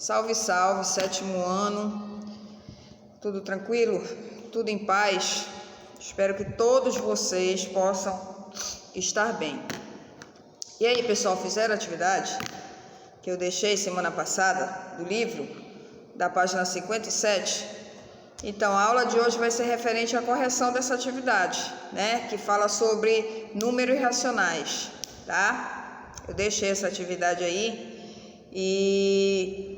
Salve, salve, 7º ano. Tudo tranquilo? Tudo em paz? Espero que todos vocês possam estar bem. E aí, pessoal, fizeram a atividade que eu deixei semana passada do livro, da página 57? Então, a aula de hoje vai ser referente à correção dessa atividade, né? Que fala sobre números racionais, tá? Eu deixei essa atividade aí e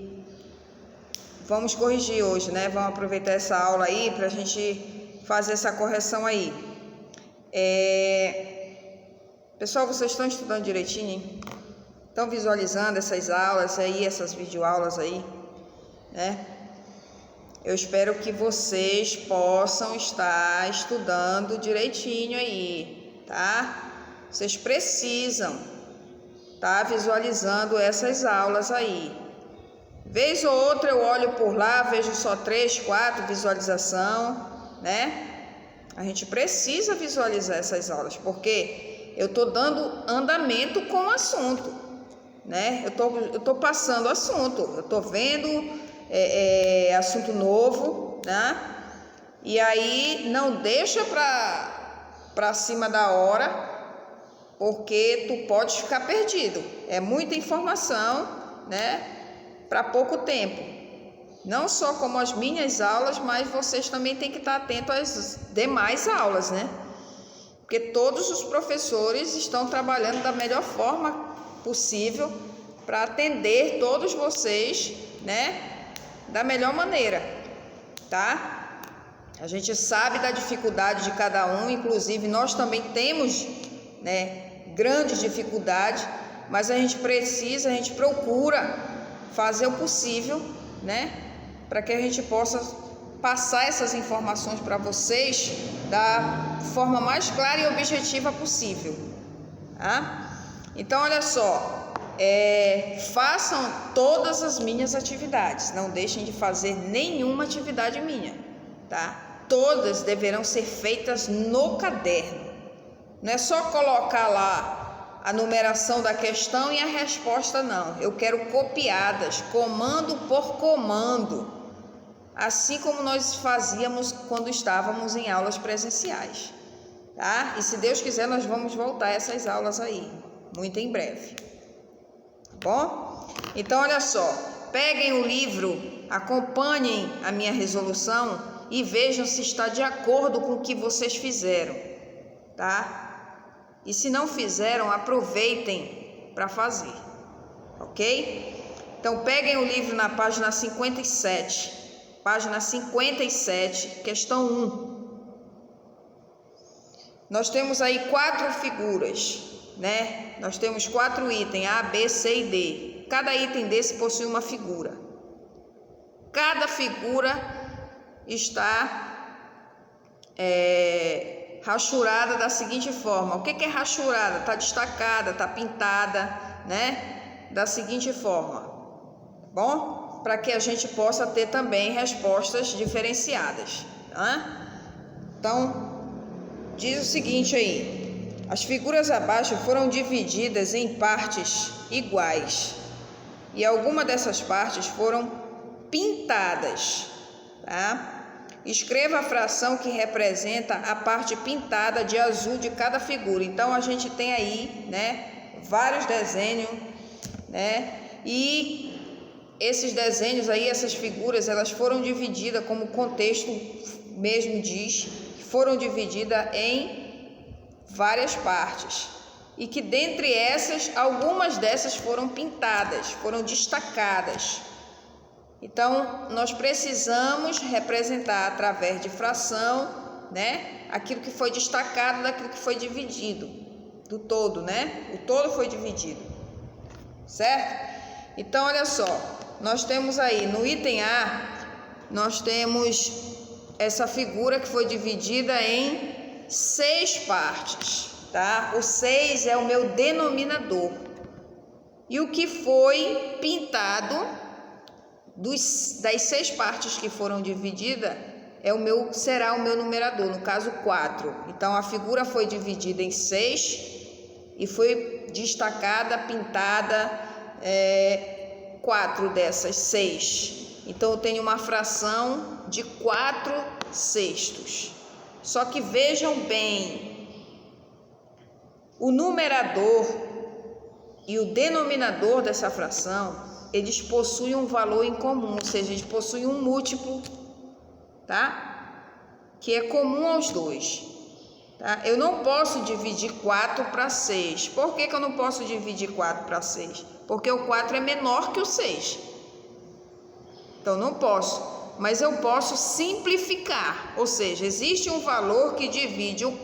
vamos corrigir hoje, né? Vamos aproveitar essa aula aí para a gente fazer essa correção aí. Pessoal, vocês estão estudando direitinho, hein? Estão visualizando essas aulas aí, essas videoaulas aí, né? Eu espero que vocês possam estar estudando direitinho aí, tá? Vocês precisam estar visualizando essas aulas aí. Vez ou outra eu olho por lá, vejo só 3, 4 visualização, né? A gente precisa visualizar essas aulas, porque eu estou dando andamento com o assunto, né? Eu tô passando assunto, eu tô vendo assunto novo, né? E aí não deixa para cima da hora, porque tu pode ficar perdido. É muita informação, né? Para pouco tempo. Não só como as minhas aulas, mas vocês também têm que estar atentos às demais aulas, né? Porque todos os professores estão trabalhando da melhor forma possível para atender todos vocês, né? Da melhor maneira, tá? A gente sabe da dificuldade de cada um, inclusive nós também temos, né, grandes dificuldades, mas a gente procura fazer o possível, né, para que a gente possa passar essas informações para vocês da forma mais clara e objetiva possível, tá? Então, olha só. Façam todas as minhas atividades, não deixem de fazer nenhuma atividade minha, tá? Todas deverão ser feitas no caderno. Não é só colocar lá a numeração da questão e a resposta, não. Eu quero copiadas, comando por comando, assim como nós fazíamos quando estávamos em aulas presenciais, tá? E se Deus quiser, nós vamos voltar a essas aulas aí, muito em breve. Bom, então olha só, peguem o livro, acompanhem a minha resolução e vejam se está de acordo com o que vocês fizeram, tá? E se não fizeram, aproveitem para fazer, ok? Então peguem o livro na página 57, questão 1. Nós temos aí 4 figuras, né? Nós temos 4 itens, A, B, C e D. Cada item desse possui uma figura. Cada figura está rachurada da seguinte forma. O que é rachurada? Está destacada, está pintada, né? Da seguinte forma, tá bom? Para que a gente possa ter também respostas diferenciadas, tá? Então, diz o seguinte aí. As figuras abaixo foram divididas em partes iguais e algumas dessas partes foram pintadas, tá? Escreva a fração que representa a parte pintada de azul de cada figura. Então a gente tem aí, né, vários desenhos, né? E esses desenhos aí, essas figuras, elas foram divididas, como o contexto mesmo diz, foram divididas em várias partes, e que dentre essas, algumas dessas foram pintadas, foram destacadas. Então, nós precisamos representar através de fração, né, aquilo que foi destacado daquilo que foi dividido, do todo, né? O todo foi dividido, certo? Então, olha só, nós temos aí no item A, nós temos essa figura que foi dividida em 6 partes, tá? O 6 é o meu denominador. E o que foi pintado das 6 partes que foram divididas será o meu numerador, no caso 4. Então a figura foi dividida em 6 e foi destacada, pintada 4 dessas 6. Então, eu tenho uma fração de 4/6. Só que vejam bem, o numerador e o denominador dessa fração, eles possuem um valor em comum, ou seja, eles possuem um múltiplo, tá? Que é comum aos dois. Tá? Eu não posso dividir 4 para 6. Por que eu não posso dividir 4 para 6? Porque o 4 é menor que o 6. Então, não posso. Mas eu posso simplificar. Ou seja, existe um valor que divide o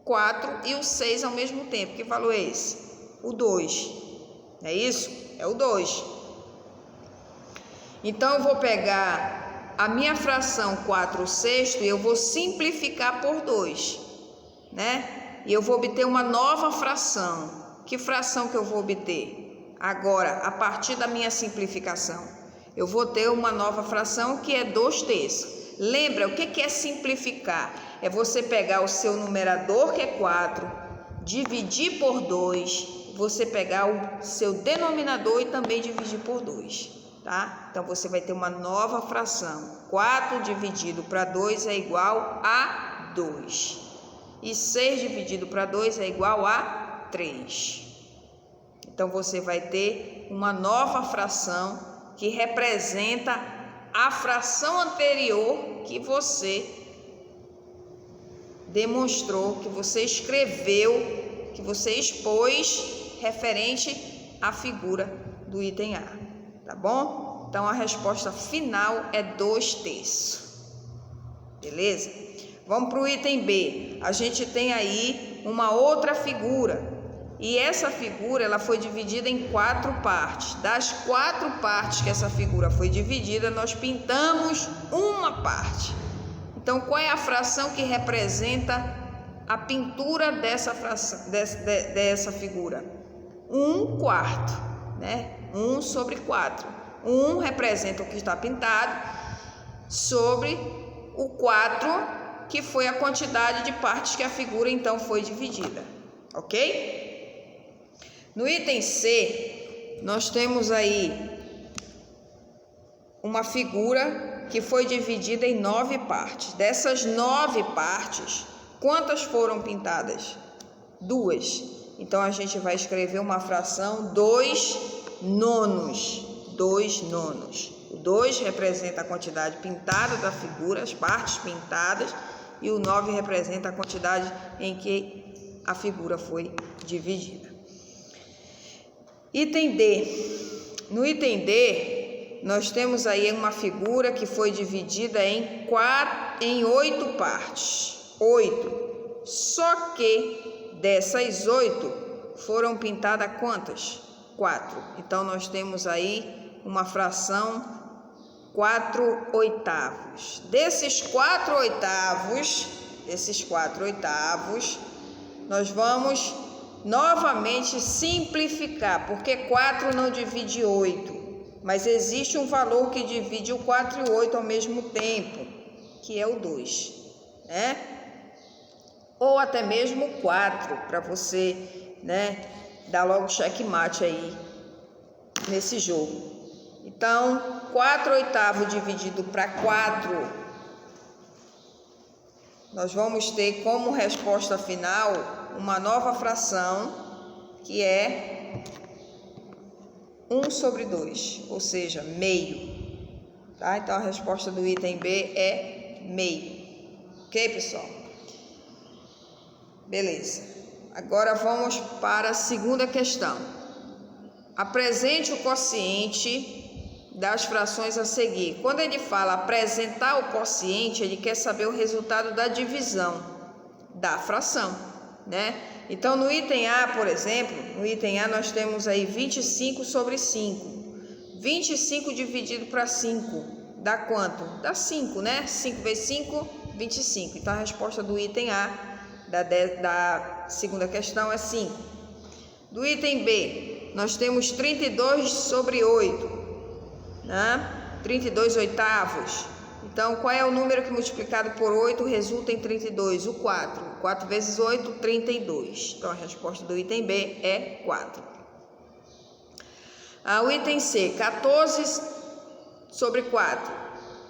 4 e o 6 ao mesmo tempo. Que valor é esse? O 2. É isso? É o 2. Então, eu vou pegar a minha fração 4/6 e eu vou simplificar por 2, né? E eu vou obter uma nova fração. Que fração que eu vou obter? Agora, a partir da minha simplificação, eu vou ter uma nova fração que é 2/3. Lembra, o que é simplificar? É você pegar o seu numerador, que é 4, dividir por 2, você pegar o seu denominador e também dividir por 2. Tá? Então, você vai ter uma nova fração. 4 dividido para 2 é igual a 2. E 6 dividido para 2 é igual a 3. Então, você vai ter uma nova fração que representa a fração anterior que você demonstrou, que você escreveu, que você expôs referente à figura do item A. Tá bom? Então, a resposta final é 2/3. Beleza? Vamos para o item B. A gente tem aí uma outra figura. E essa figura, ela foi dividida em 4 partes. Das 4 partes que essa figura foi dividida, nós pintamos uma parte. Então, qual é a fração que representa a pintura dessa fração, dessa figura? 1/4, né? 1/4. 1 representa o que está pintado sobre o 4, que foi a quantidade de partes que a figura então foi dividida. Ok? No item C, nós temos aí uma figura que foi dividida em 9 partes. Dessas 9 partes, quantas foram pintadas? 2. Então, a gente vai escrever uma fração 2/9. 2/9. O 2 representa a quantidade pintada da figura, as partes pintadas, e o 9 representa a quantidade em que a figura foi dividida. Item D. No item D, nós temos aí uma figura que foi dividida em 8 partes. 8. Só que dessas 8 foram pintadas quantas? 4. Então, nós temos aí uma fração 4/8. Desses 4/8, nós vamos novamente simplificar, porque 4 não divide 8, mas existe um valor que divide o 4 e o 8 ao mesmo tempo, que é o 2, né? Ou até mesmo 4, para você, né, dar logo checkmate aí nesse jogo. Então, 4/8 dividido para 4, nós vamos ter como resposta final uma nova fração, que é 1/2, ou seja, meio. Tá? Então, a resposta do item B é meio. Ok, pessoal? Beleza. Agora, vamos para a segunda questão. Apresente o quociente das frações a seguir. Quando ele fala apresentar o quociente, ele quer saber o resultado da divisão da fração, né? Então, no item A, por exemplo, no item A nós temos aí 25/5. 25 dividido para 5 dá quanto? Dá 5, né? 5 vezes 5, 25. Então, a resposta do item A, da segunda questão, é 5. Do item B, nós temos 32/8. 32/8. Então, qual é o número que multiplicado por 8 resulta em 32? O 4. 4 vezes 8, 32. Então, a resposta do item B é 4. O item C, 14 sobre 4,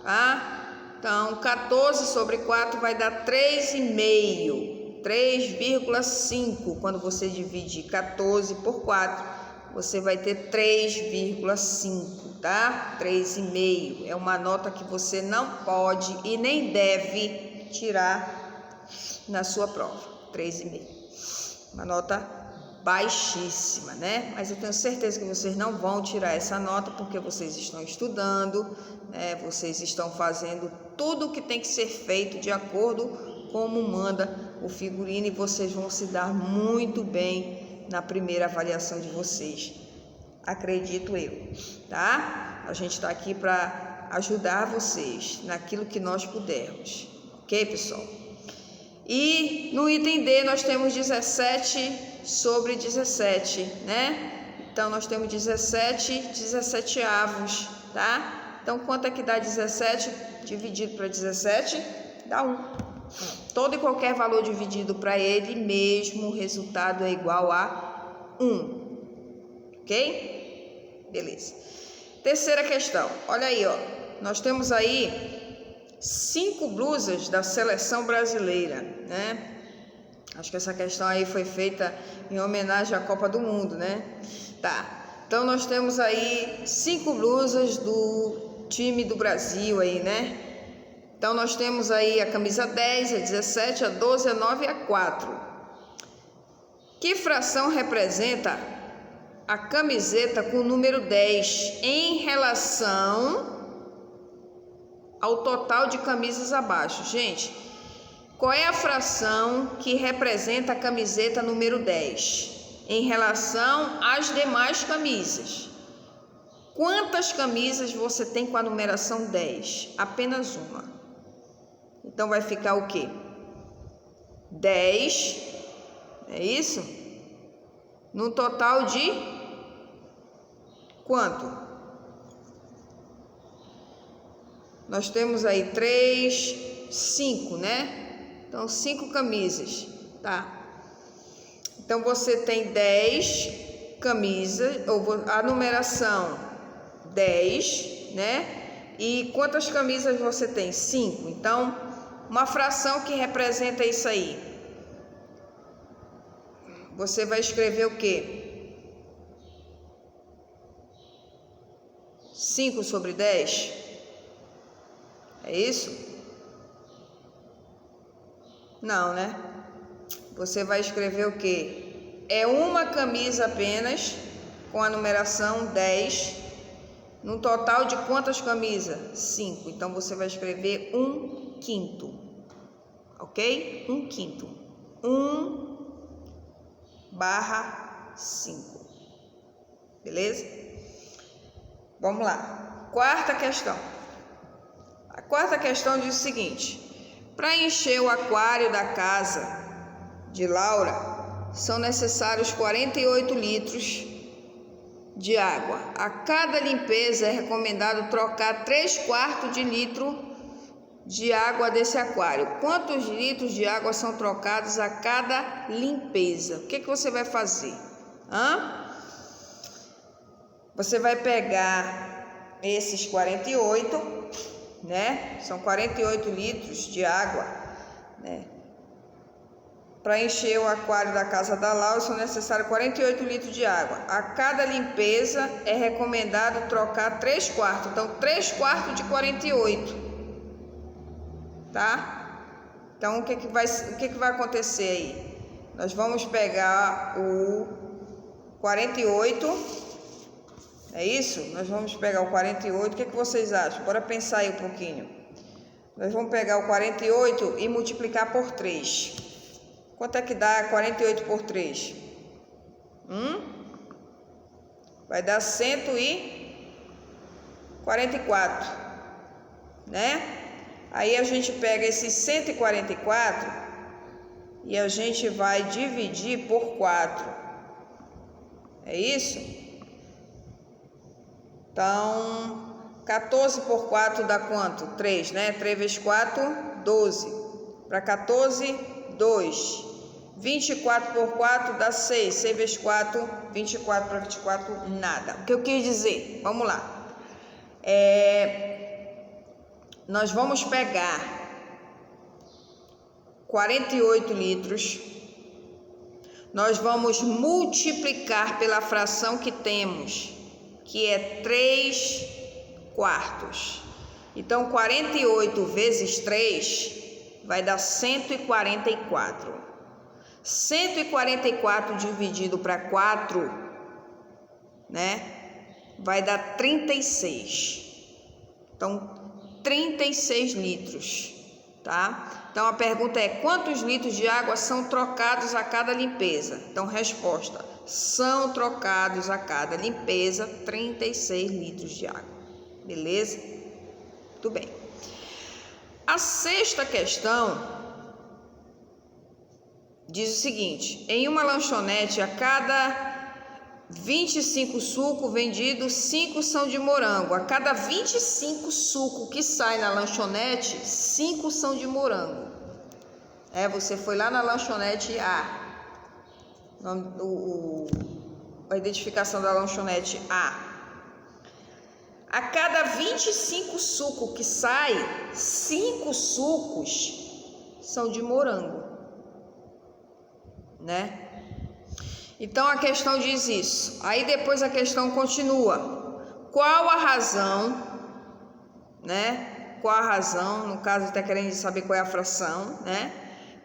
tá? Então, 14 sobre 4 vai dar 3,5, 3,5. Quando você dividir 14 por 4, você vai ter 3,5, tá? 3,5 é uma nota que você não pode e nem deve tirar na sua prova, 3,5. Uma nota baixíssima, né? Mas eu tenho certeza que vocês não vão tirar essa nota porque vocês estão estudando, né? Vocês estão fazendo tudo o que tem que ser feito de acordo como manda o figurino e vocês vão se dar muito bem na primeira avaliação de vocês, acredito eu, tá? A gente está aqui para ajudar vocês naquilo que nós pudermos, ok, pessoal? E no item D nós temos 17 sobre 17, né? Então nós temos 17 avos, tá? Então quanto é que dá 17 dividido para 17? Dá 1. Todo e qualquer valor dividido para ele mesmo, o resultado é igual a 1. Ok? Beleza. Terceira questão. Olha aí, ó. Nós temos aí 5 blusas da seleção brasileira, né? Acho que essa questão aí foi feita em homenagem à Copa do Mundo, né? Tá. Então nós temos aí 5 blusas do time do Brasil aí, né? Então nós temos aí a camisa 10, a 17, a 12, a 9 e a 4. Que fração representa a camiseta com o número 10 em relação ao total de camisas abaixo? Gente, qual é a fração que representa a camiseta número 10 em relação às demais camisas? Quantas camisas você tem com a numeração 10? Apenas uma. Então vai ficar o quê? 10, é isso? No total de quanto? Nós temos aí 3, 5, né? Então, 5 camisas, tá? Então, você tem 10 camisas, ou a numeração 10, né? E quantas camisas você tem? 5. Então, uma fração que representa isso aí. Você vai escrever o quê? 5 sobre 10? É isso? Não, né? Você vai escrever o quê? É uma camisa apenas com a numeração 10, no total de quantas camisas? 5. Então você vai escrever 1/5, ok? 1/5. 1/5. Beleza? Vamos lá. Quarta questão. A quarta questão diz o seguinte: para encher o aquário da casa de Laura, são necessários 48 litros de água. A cada limpeza é recomendado trocar 3/4 de litro de água desse aquário. Quantos litros de água são trocados a cada limpeza? O que você vai fazer? Você vai pegar esses 48, né? São 48 litros de água, né? Para encher o aquário da casa da Laura são necessários 48 litros de água. A cada limpeza é recomendado trocar 3/4. Então, 3/4 de 48, tá? Então, o que vai acontecer aí? Nós vamos pegar o 48. É isso? Nós vamos pegar o 48. O que vocês acham? Bora pensar aí um pouquinho. Nós vamos pegar o 48 e multiplicar por 3. Quanto é que dá 48 por 3? Vai dar 144, né? Aí a gente pega esse 144 e a gente vai dividir por 4. É isso? Então, 14 por 4 dá quanto? 3, né? 3 vezes 4, 12. Para 14, 2. 24 por 4 dá 6. 6 vezes 4, 24 para 24, nada. O que eu quis dizer? Vamos lá. Nós vamos pegar 48 litros. Nós vamos multiplicar pela fração que temos, que é 3 quartos. Então, 48 vezes 3 vai dar 144. 144 dividido para 4, né? Vai dar 36. Então, 36 litros, tá? Então, a pergunta é: quantos litros de água são trocados a cada limpeza? Então, resposta: são trocados a cada limpeza 36 litros de água. Beleza? Muito bem. A sexta questão diz o seguinte: em uma lanchonete, a cada 25 sucos vendidos, 5 são de morango. A cada 25 sucos que sai na lanchonete, 5 são de morango. Você foi lá na lanchonete A, a identificação da lanchonete A. A cada 25 sucos que sai, 5 sucos são de morango, né? Então a questão diz isso. Aí depois a questão continua. Qual a razão, né? Qual a razão? No caso está querendo saber qual é a fração, né?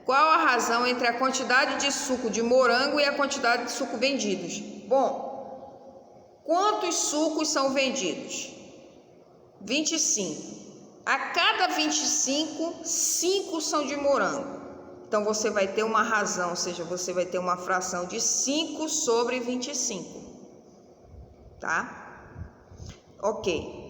Qual a razão entre a quantidade de suco de morango e a quantidade de suco vendidos? Bom, quantos sucos são vendidos? 25. A cada 25, 5 são de morango. Então, você vai ter uma razão, ou seja, você vai ter uma fração de 5 sobre 25. Tá? Ok.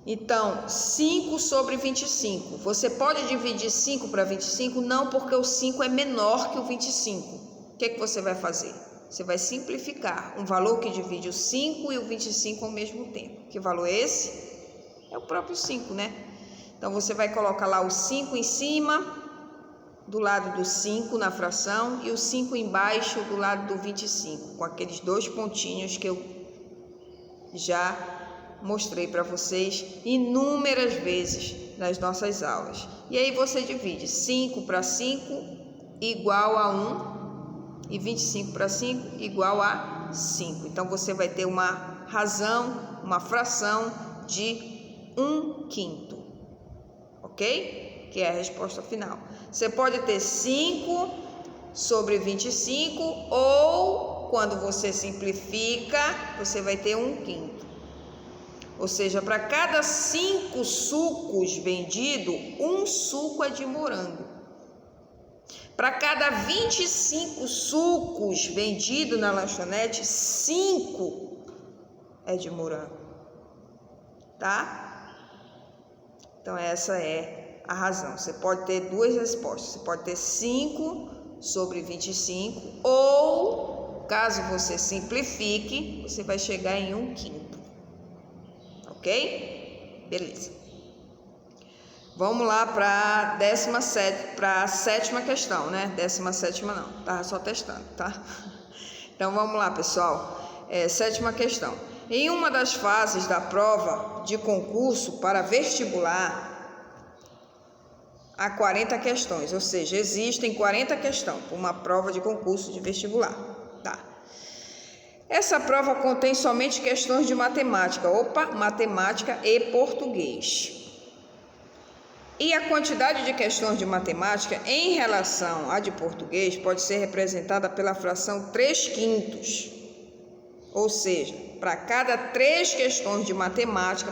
Então, 5 sobre 25. Você pode dividir 5 para 25? Não, porque o 5 é menor que o 25. O que você vai fazer? Você vai simplificar um valor que divide o 5 e o 25 ao mesmo tempo. Que valor é esse? É o próprio 5, né? Então, você vai colocar lá o 5 em cima, do lado do 5 na fração, e o 5 embaixo do lado do 25, com aqueles 2 pontinhos que eu já mostrei para vocês inúmeras vezes nas nossas aulas. E aí você divide 5 para 5 igual a 1 e 25 para 5 igual a 5. Então, você vai ter uma razão, uma fração de 1/5, ok? Que é a resposta final. Você pode ter 5 sobre 25 ou, quando você simplifica, você vai ter 1/5. Ou seja, para cada 5 sucos vendidos, 1 suco é de morango. Para cada 25 sucos vendidos na lanchonete, 5 é de morango. Tá? Então, essa é a razão. Você pode ter 2 respostas. Você pode ter 5 sobre 25 ou, caso você simplifique, você vai chegar em 1/5. Ok? Beleza. Vamos lá para a sétima questão, né? 17ª não, tava só testando, tá? Então vamos lá, pessoal. Sétima questão. Em uma das fases da prova de concurso para vestibular, há 40 questões, ou seja, existem 40 questões para uma prova de concurso de vestibular, tá? Essa prova contém somente questões de matemática, matemática e português. E a quantidade de questões de matemática em relação à de português pode ser representada pela fração 3/5. Ou seja, para cada 3 questões de matemática,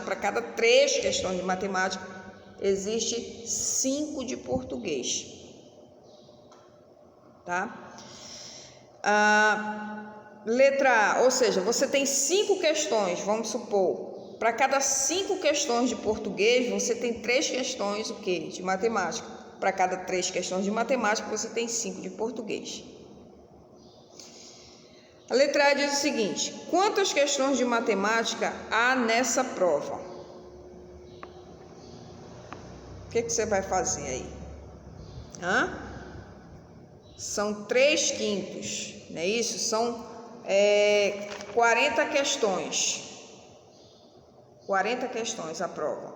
existe 5 de português. Tá? Letra A, ou seja, você tem 5 questões, vamos supor. Para cada 5 questões de português, você tem 3 questões de matemática. Para cada 3 questões de matemática, você tem 5 de português. A letra A diz o seguinte: quantas questões de matemática há nessa prova? O que você vai fazer aí? são 3/5, não é isso? São 40 questões. 40 questões a prova.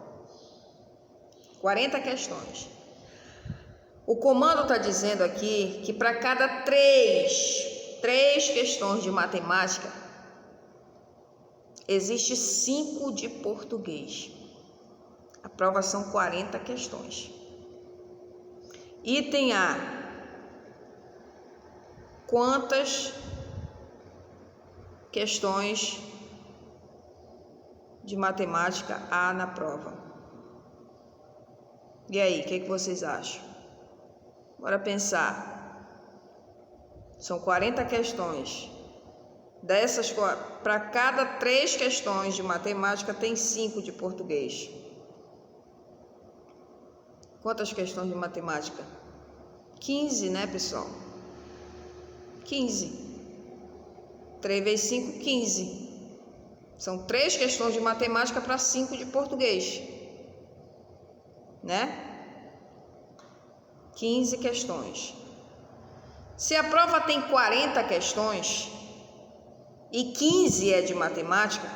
40 questões. O comando está dizendo aqui que para cada três questões de matemática, existe 5 de português. A prova são 40 questões. Item A. Quantas questões de matemática há na prova? E aí, o que vocês acham? Bora pensar. São 40 questões. Dessas, para cada 3 questões de matemática, tem 5 de português. Quantas questões de matemática? 15, né, pessoal? 15. 3 vezes 5, 15. São 3 questões de matemática para 5 de português. Né? 15 questões. Se a prova tem 40 questões e 15 é de matemática,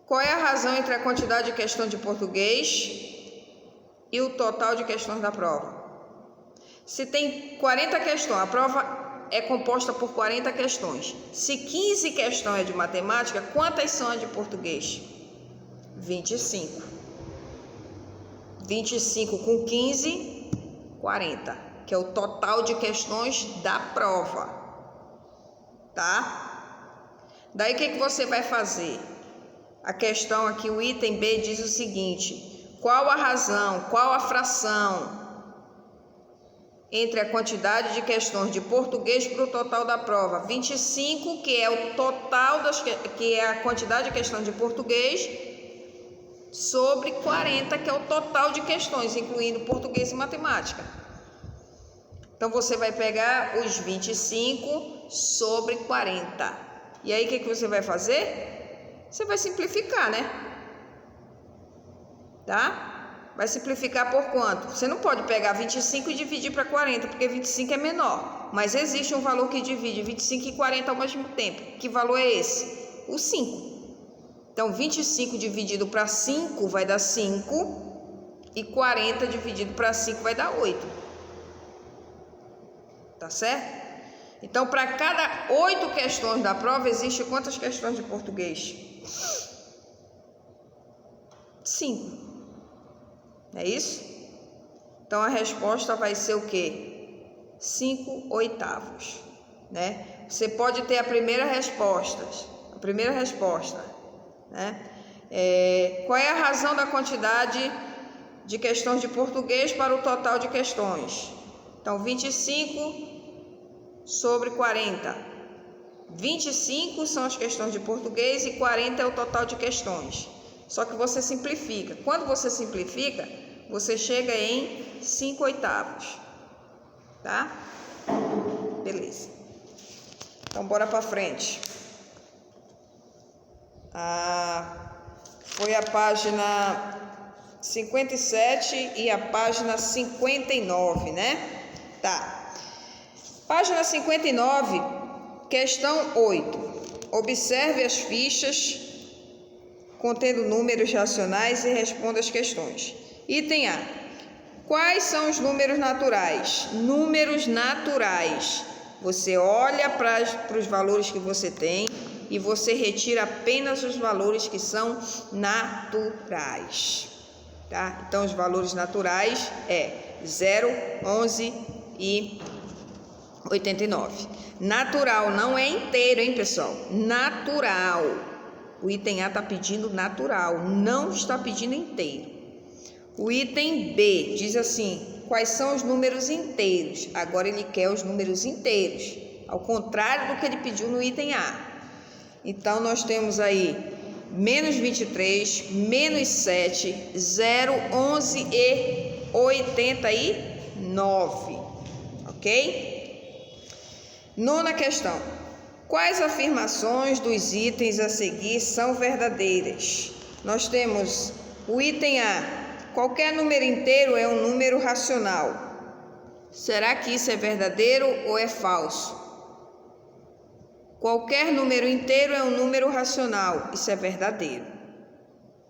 qual é a razão entre a quantidade de questões de português e o total de questões da prova? Se tem 40 questões, a prova é composta por 40 questões. Se 15 questões é de matemática, quantas são as de português? 25. 25 com 15, 40, que é o total de questões da prova, tá? Daí o que você vai fazer? A questão aqui, o item B diz o seguinte: qual a razão, qual a fração entre a quantidade de questões de português para o total da prova? 25, que é o total que é a quantidade de questões de português, sobre 40, que é o total de questões, incluindo português e matemática. Então, você vai pegar os 25 sobre 40. E aí, o que você vai fazer? Você vai simplificar, né? Tá? Vai simplificar por quanto? Você não pode pegar 25 e dividir para 40, porque 25 é menor. Mas existe um valor que divide 25 e 40 ao mesmo tempo. Que valor é esse? O 5. Então, 25 dividido para 5 vai dar 5 e 40 dividido para 5 vai dar 8. Tá certo? Então, para cada 8 questões da prova, existe quantas questões de português? 5. É isso? Então, a resposta vai ser o quê? 5/8, né? Você pode ter a primeira resposta, né? Qual é a razão da quantidade de questões de português para o total de questões? Então, 25 sobre 40. 25 são as questões de português e 40 é o total de questões. Só que você simplifica. Quando você simplifica, você chega em 5/8. Tá? Beleza. Então, bora para frente. Foi a página 57 e a página 59, né? Tá. Página 59, questão 8. Observe as fichas contendo números racionais e responda as questões. Item A. Quais são os números naturais? Números naturais. Você olha para os valores que você tem e você retira apenas os valores que são naturais, tá? Então, os valores naturais é 0, 11 e 89. Natural não é inteiro, hein, pessoal? Natural. O item A está pedindo natural, não está pedindo inteiro. O item B diz assim: quais são os números inteiros? Agora ele quer os números inteiros, ao contrário do que ele pediu no item A. Então, nós temos aí menos 23, menos 7, 0, 11 e 89, ok? Nona questão. Quais afirmações dos itens a seguir são verdadeiras? Nós temos o item A. Qualquer número inteiro é um número racional. Será que isso é verdadeiro ou é falso? Qualquer número inteiro é um número racional. Isso é verdadeiro.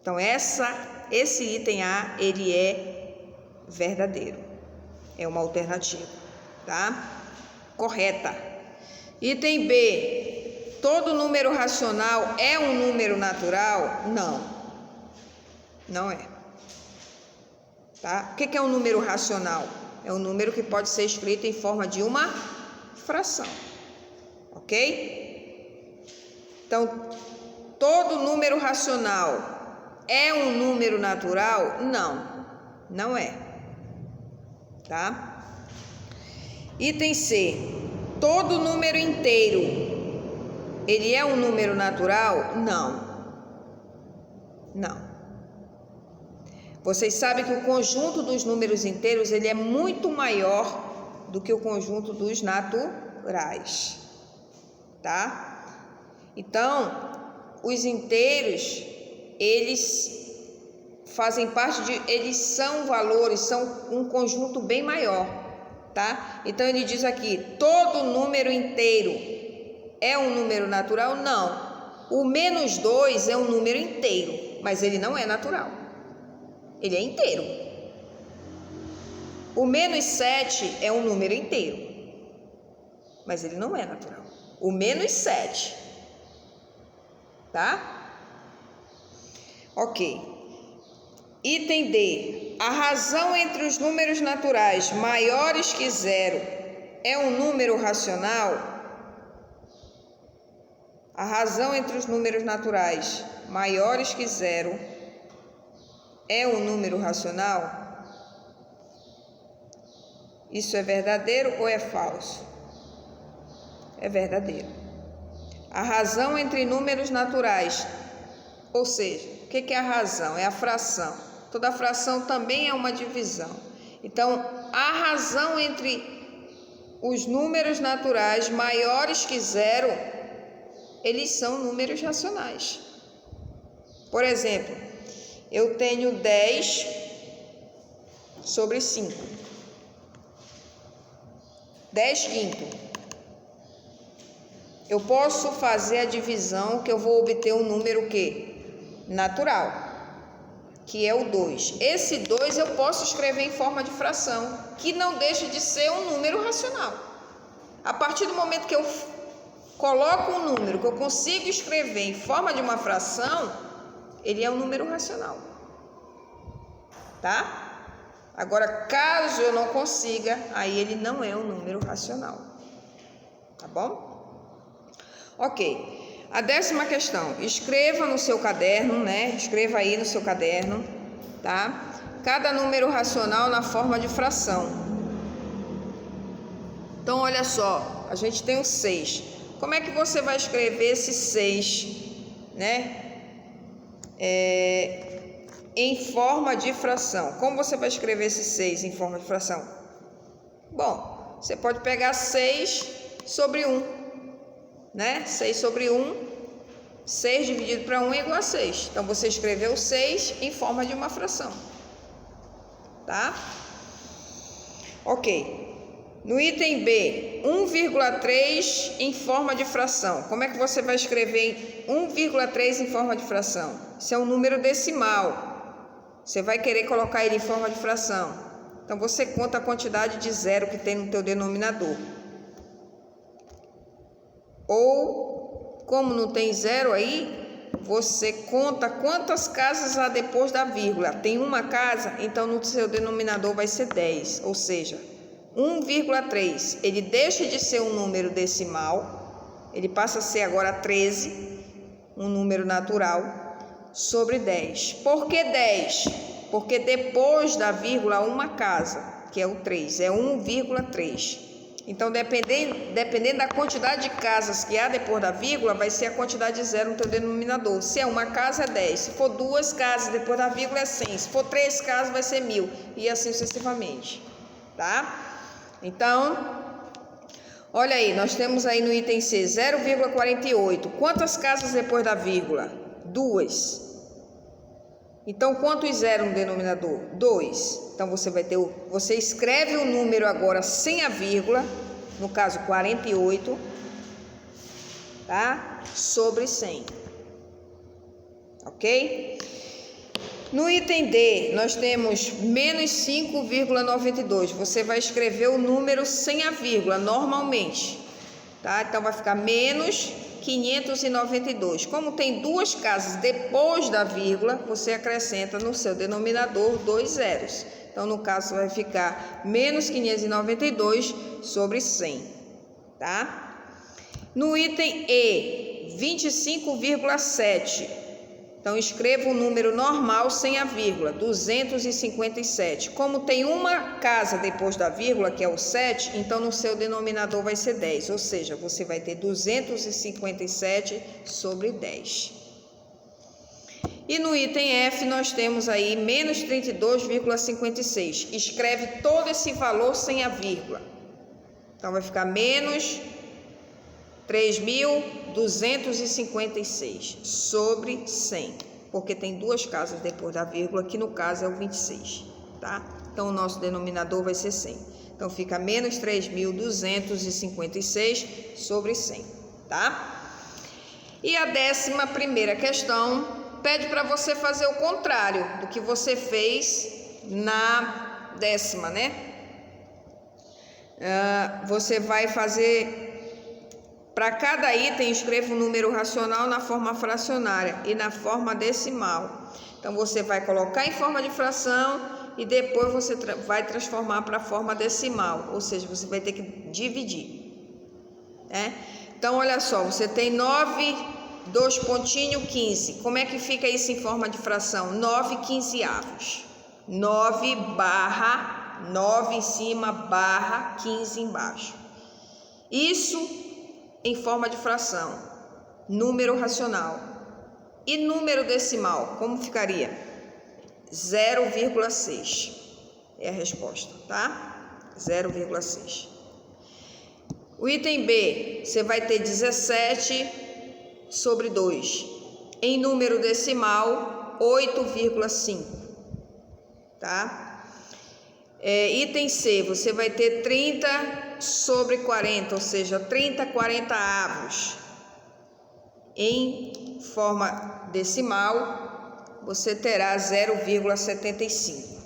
Então, esse item A, ele é verdadeiro. É uma alternativa, tá? Correta. Item B. Todo número racional é um número natural? Não. Não é. Tá? O que é um número racional? É um número que pode ser escrito em forma de uma fração. Ok? Então, todo número racional é um número natural? Não, não é. Tá? Item C. Todo número inteiro, ele é um número natural? Não. Não. Vocês sabem que o conjunto dos números inteiros, ele é muito maior do que o conjunto dos naturais. Tá? Então, os inteiros, eles fazem parte eles são valores, são um conjunto bem maior, tá? Então ele diz aqui, todo número inteiro é um número natural? Não. O -2 é um número inteiro, mas ele não é natural. Ele é inteiro. O -7 é um número inteiro, mas ele não é natural. O -7, tá? Ok. Item D. A razão entre os números naturais maiores que 0 é um número racional? A razão entre os números naturais maiores que 0 é um número racional? Isso é verdadeiro ou é falso? É verdadeiro. A razão entre números naturais, ou seja, o que é a razão? É a fração. Toda fração também é uma divisão. Então, a razão entre os números naturais maiores que 0, eles são números racionais. Por exemplo, eu tenho 10 sobre 5. 10 quinto. Eu posso fazer a divisão que eu vou obter um número natural, que é o 2. Esse 2 eu posso escrever em forma de fração, que não deixa de ser um número racional. A partir do momento que eu coloco um número que eu consigo escrever em forma de uma fração, ele é um número racional. Tá? Agora, caso eu não consiga, aí ele não é um número racional. Tá bom? Ok. A 10ª questão. Escreva no seu caderno, né? Escreva aí no seu caderno, tá? Cada número racional na forma de fração. Então, olha só. A gente tem o 6. Como é que você vai escrever esse 6, né? Em forma de fração. Como você vai escrever esse 6 em forma de fração? Bom, você pode pegar 6 sobre 1, né? 6 sobre 1, 6 dividido para 1 é igual a 6. Então, você escreveu 6 em forma de uma fração. Tá? Ok. No item B, 1,3 em forma de fração. Como é que você vai escrever 1,3 em forma de fração? Isso é um número decimal. Você vai querer colocar ele em forma de fração. Então, você conta a quantidade de 0 que tem no teu denominador. Ou, como não tem 0 aí, você conta quantas casas há depois da vírgula. Tem uma casa, então no seu denominador vai ser 10. Ou seja, 1,3. Ele deixa de ser um número decimal, ele passa a ser agora 13, um número natural, sobre 10. Por que 10? Porque depois da vírgula, uma casa, que é o 3, é 1,3. Então, dependendo da quantidade de casas que há depois da vírgula, vai ser a quantidade de 0 no teu denominador. Se é uma casa, é 10. Se for 2 casas depois da vírgula, é 100. Se for 3 casas, vai ser 1000. E assim sucessivamente. Tá? Então, olha aí, nós temos aí no item C 0,48. Quantas casas depois da vírgula? 2. Então, quantos zeros no denominador? 2. Então, você escreve o número agora sem a vírgula, no caso 48, tá? Sobre 100. Ok? No item D, nós temos menos 5,92. Você vai escrever o número sem a vírgula, normalmente. Tá? Então, vai ficar menos 592. Como tem duas casas depois da vírgula, você acrescenta no seu denominador 2 zeros. Então, no caso, vai ficar menos 592 sobre 100. Tá? No item E, 25,7. Então, escreva o número normal sem a vírgula, 257. Como tem uma casa depois da vírgula, que é o 7, então no seu denominador vai ser 10. Ou seja, você vai ter 257 sobre 10. E no item F, nós temos aí menos 32,56. Escreve todo esse valor sem a vírgula. Então, vai ficar menos 3.256 sobre 100, porque tem duas casas depois da vírgula, que no caso é o 26, tá? Então, o nosso denominador vai ser 100. Então, fica menos 3.256 sobre 100, tá? E a 11ª questão pede para você fazer o contrário do que você fez na 10ª, né? Você vai fazer... Para cada item, escreva um número racional na forma fracionária e na forma decimal. Então, você vai colocar em forma de fração e depois você vai transformar para a forma decimal. Ou seja, você vai ter que dividir. Né? Então, olha só, você tem 9, 2 pontinho, 15. Como é que fica isso em forma de fração? 9 quinzeavos. 9 barra, 9 em cima, barra, 15 embaixo. Isso em forma de fração, número racional. E número decimal, como ficaria? 0,6 é a resposta, tá? 0,6. O item B, você vai ter 17 sobre 2. Em número decimal, 8,5, tá? Item C, você vai ter 30 sobre 40, ou seja, 30 40avos. Em forma decimal, você terá 0,75,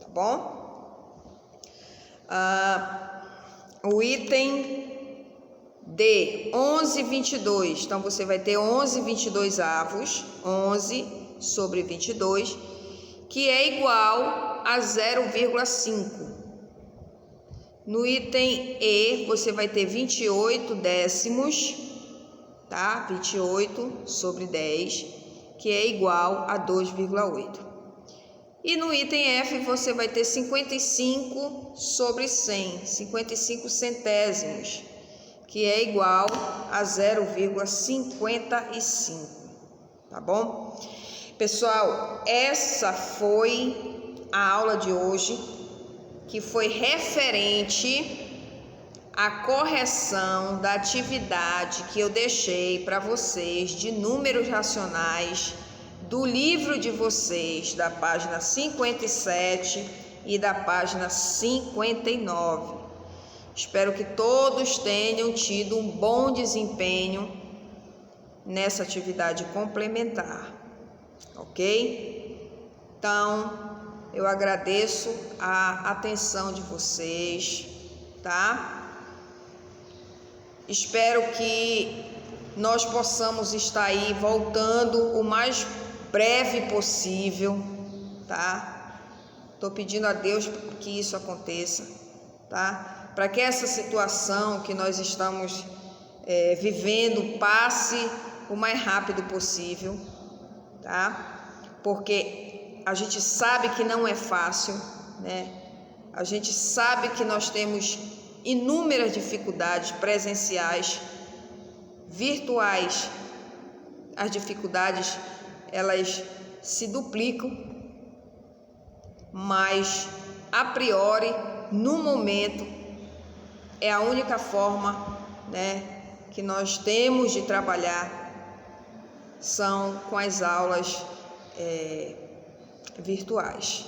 tá bom? O item D, 11,22. Então, você vai ter 11,22avos, 11 sobre 22, que é igual a 0,5. No item E, você vai ter 28 décimos, tá? 28 sobre 10, que é igual a 2,8. E no item F, você vai ter 55 sobre 100, 55 centésimos, que é igual a 0,55, tá bom? Pessoal, essa foi a aula de hoje, que foi referente à correção da atividade que eu deixei para vocês de números racionais do livro de vocês, da página 57 e da página 59. Espero que todos tenham tido um bom desempenho nessa atividade complementar, ok? Então, eu agradeço a atenção de vocês, tá? Espero que nós possamos estar aí voltando o mais breve possível, tá? Tô pedindo a Deus que isso aconteça, tá? Para que essa situação que nós estamos vivendo passe o mais rápido possível, tá? Porque a gente sabe que não é fácil, né? A gente sabe que nós temos inúmeras dificuldades presenciais, virtuais. As dificuldades, elas se duplicam, mas a priori, no momento, é a única forma, né, que nós temos de trabalhar, são com as aulas virtuais,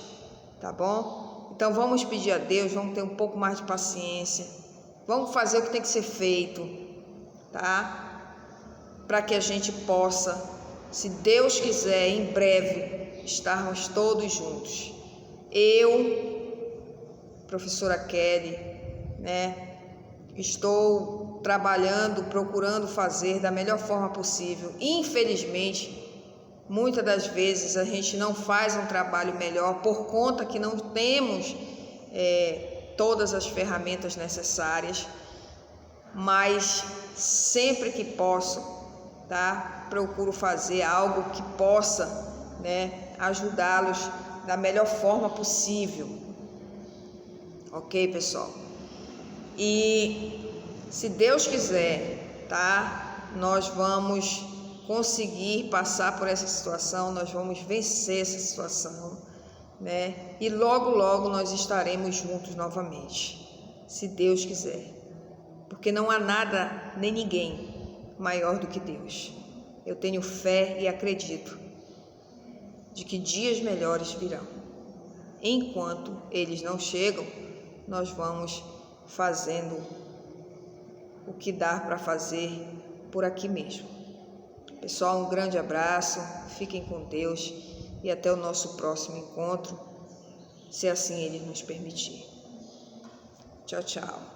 tá bom? Então vamos pedir a Deus, vamos ter um pouco mais de paciência, vamos fazer o que tem que ser feito, tá? Para que a gente possa, se Deus quiser, em breve, estarmos todos juntos. Eu, professora Kelly, né? Estou trabalhando, procurando fazer da melhor forma possível. Infelizmente, muitas das vezes a gente não faz um trabalho melhor por conta que não temos todas as ferramentas necessárias, mas sempre que posso, tá? Procuro fazer algo que possa, né, ajudá-los da melhor forma possível. Ok, pessoal? E se Deus quiser, tá? Nós vamos conseguir passar por essa situação, nós vamos vencer essa situação, né? E logo, logo nós estaremos juntos novamente, se Deus quiser. Porque não há nada nem ninguém maior do que Deus. Eu tenho fé e acredito de que dias melhores virão. Enquanto eles não chegam, nós vamos fazendo o que dá para fazer por aqui mesmo. Pessoal, um grande abraço, fiquem com Deus e até o nosso próximo encontro, se assim Ele nos permitir. Tchau, tchau.